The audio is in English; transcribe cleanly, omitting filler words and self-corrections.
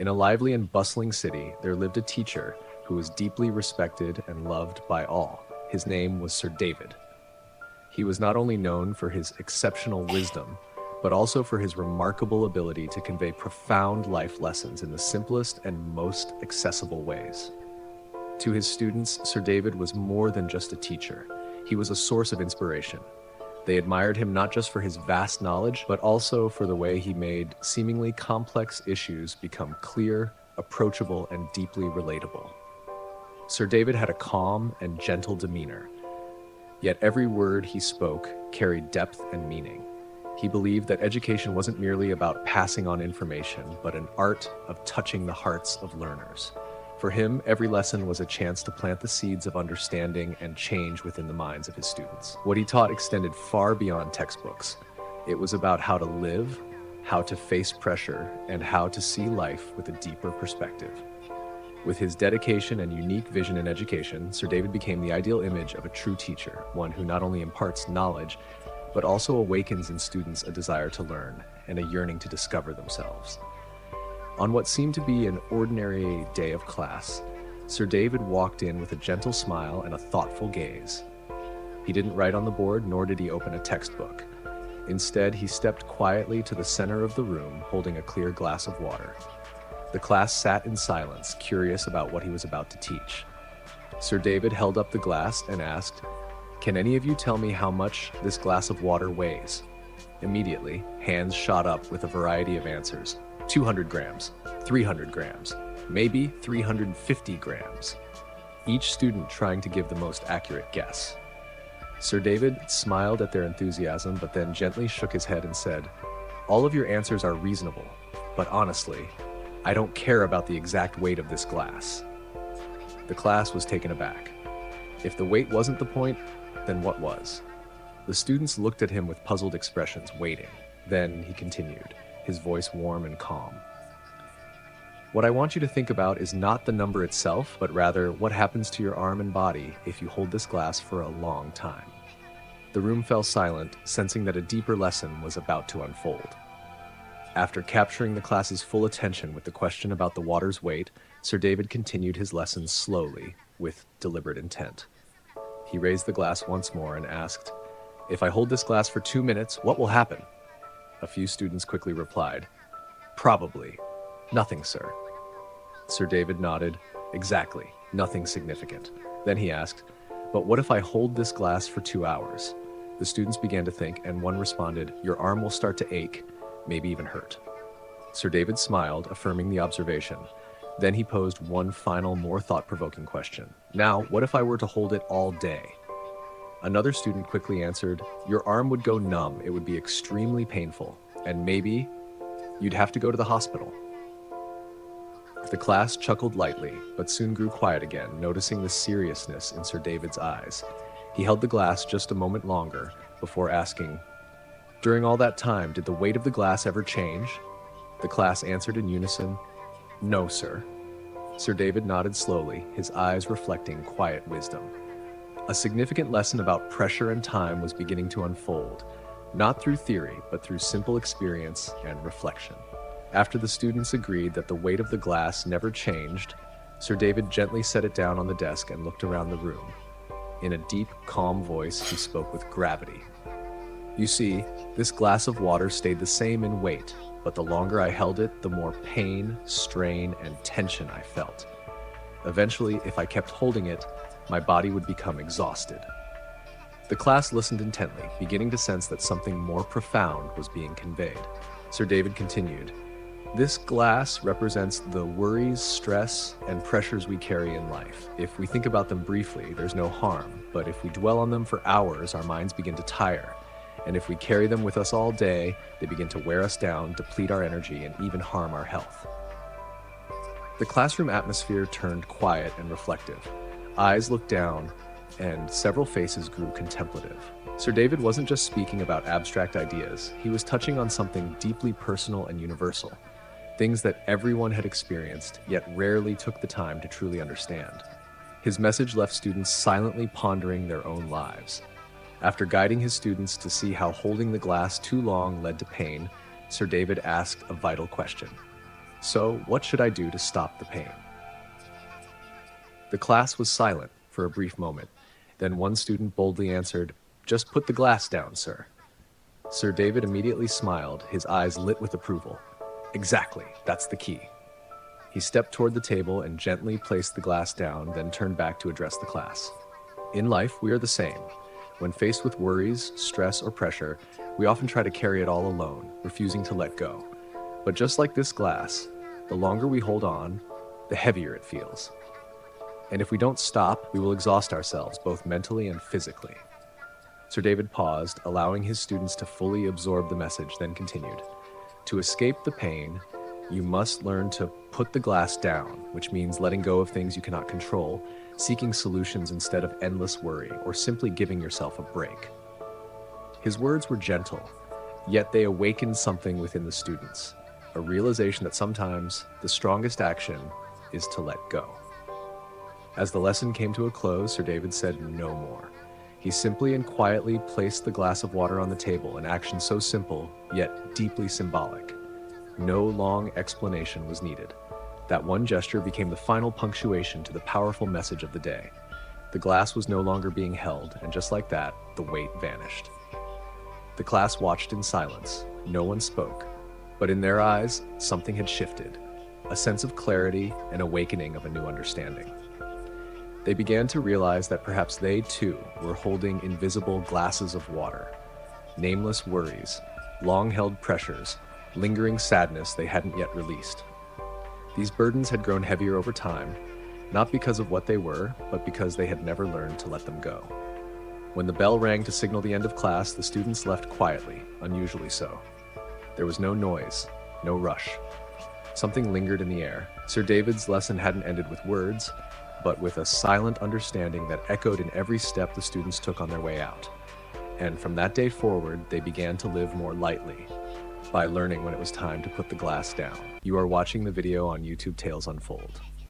In a lively and bustling city, there lived a teacher who was deeply respected and loved by all. His name was Sir David. He was not only known for his exceptional wisdom, but also for his remarkable ability to convey profound life lessons in the simplest and most accessible ways. To his students, Sir David was more than just a teacher. He was a source of inspiration. They admired him not just for his vast knowledge, but also for the way he made seemingly complex issues become clear, approachable, and deeply relatable. Sir David had a calm and gentle demeanor, yet every word he spoke carried depth and meaning. He believed that education wasn't merely about passing on information, but an art of touching the hearts of learners. For him, every lesson was a chance to plant the seeds of understanding and change within the minds of his students. What he taught extended far beyond textbooks. It was about how to live, how to face pressure, and how to see life with a deeper perspective. With his dedication and unique vision in education, Sir David became the ideal image of a true teacher, one who not only imparts knowledge, but also awakens in students a desire to learn and a yearning to discover themselves. On what seemed to be an ordinary day of class, Sir David walked in with a gentle smile and a thoughtful gaze. He didn't write on the board, nor did he open a textbook. Instead, he stepped quietly to the center of the room, holding a clear glass of water. The class sat in silence, curious about what he was about to teach. Sir David held up the glass and asked, "Can any of you tell me how much this glass of water weighs?" Immediately, hands shot up with a variety of answers. 200 grams, 300 grams, maybe 350 grams. Each student trying to give the most accurate guess. Sir David smiled at their enthusiasm, but then gently shook his head and said, "All of your answers are reasonable, but honestly, I don't care about the exact weight of this glass." The class was taken aback. If the weight wasn't the point, then what was? The students looked at him with puzzled expressions, waiting. Then he continued, his voice warm and calm. "What I want you to think about is not the number itself, but rather what happens to your arm and body if you hold this glass for a long time." The room fell silent, sensing that a deeper lesson was about to unfold. After capturing the class's full attention with the question about the water's weight, Sir David continued his lesson slowly, with deliberate intent. He raised the glass once more and asked, "If I hold this glass for 2 minutes, what will happen?" A few students quickly replied, "Probably nothing, sir." Sir David nodded, "Exactly, nothing significant." Then he asked, "But what if I hold this glass for 2 hours?" The students began to think, and one responded, "Your arm will start to ache, maybe even hurt." Sir David smiled, affirming the observation. Then he posed one final, more thought-provoking question. "Now, what if I were to hold it all day?" Another student quickly answered, "Your arm would go numb, it would be extremely painful, and maybe you'd have to go to the hospital." The class chuckled lightly, but soon grew quiet again, noticing the seriousness in Sir David's eyes. He held the glass just a moment longer before asking, "During all that time, did the weight of the glass ever change?" The class answered in unison, "No, sir." Sir David nodded slowly, his eyes reflecting quiet wisdom. A significant lesson about pressure and time was beginning to unfold, not through theory, but through simple experience and reflection. After the students agreed that the weight of the glass never changed, Sir David gently set it down on the desk and looked around the room. In a deep, calm voice, he spoke with gravity. "You see, this glass of water stayed the same in weight, but the longer I held it, the more pain, strain, and tension I felt. Eventually, if I kept holding it, my body would become exhausted." The class listened intently, beginning to sense that something more profound was being conveyed. Sir David continued, "This glass represents the worries, stress, and pressures we carry in life. If we think about them briefly, there's no harm, but if we dwell on them for hours, our minds begin to tire. And if we carry them with us all day, they begin to wear us down, deplete our energy, and even harm our health." The classroom atmosphere turned quiet and reflective. Eyes looked down, and several faces grew contemplative. Sir David wasn't just speaking about abstract ideas, he was touching on something deeply personal and universal, things that everyone had experienced, yet rarely took the time to truly understand. His message left students silently pondering their own lives. After guiding his students to see how holding the glass too long led to pain, Sir David asked a vital question. So, what should I do to stop the pain? The class was silent for a brief moment. Then one student boldly answered, "Just put the glass down, sir." Sir David immediately smiled, his eyes lit with approval. "Exactly, that's the key." He stepped toward the table and gently placed the glass down, then turned back to address the class. In life, we are the same. When faced with worries, stress, or pressure, we often try to carry it all alone, refusing to let go. But just like this glass, the longer we hold on, the heavier it feels. And if we don't stop, we will exhaust ourselves, both mentally and physically. Sir David paused, allowing his students to fully absorb the message, then continued. To escape the pain, you must learn to put the glass down, which means letting go of things you cannot control, seeking solutions instead of endless worry, or simply giving yourself a break. His words were gentle, yet they awakened something within the students, a realization that sometimes the strongest action is to let go. As the lesson came to a close, Sir David said no more. He simply and quietly placed the glass of water on the table, an action so simple, yet deeply symbolic. No long explanation was needed. That one gesture became the final punctuation to the powerful message of the day. The glass was no longer being held, and just like that, the weight vanished. The class watched in silence. No one spoke. But in their eyes, something had shifted. A sense of clarity and awakening of a new understanding. They began to realize that perhaps they too were holding invisible glasses of water, nameless worries, long-held pressures, lingering sadness they hadn't yet released. These burdens had grown heavier over time, not because of what they were, but because they had never learned to let them go. When the bell rang to signal the end of class, the students left quietly, unusually so. There was no noise, no rush. Something lingered in the air. Sir David's lesson hadn't ended with words, but with a silent understanding that echoed in every step the students took on their way out. And from that day forward, they began to live more lightly, by learning when it was time to put the glass down. You are watching the video on YouTube Tales Unfold.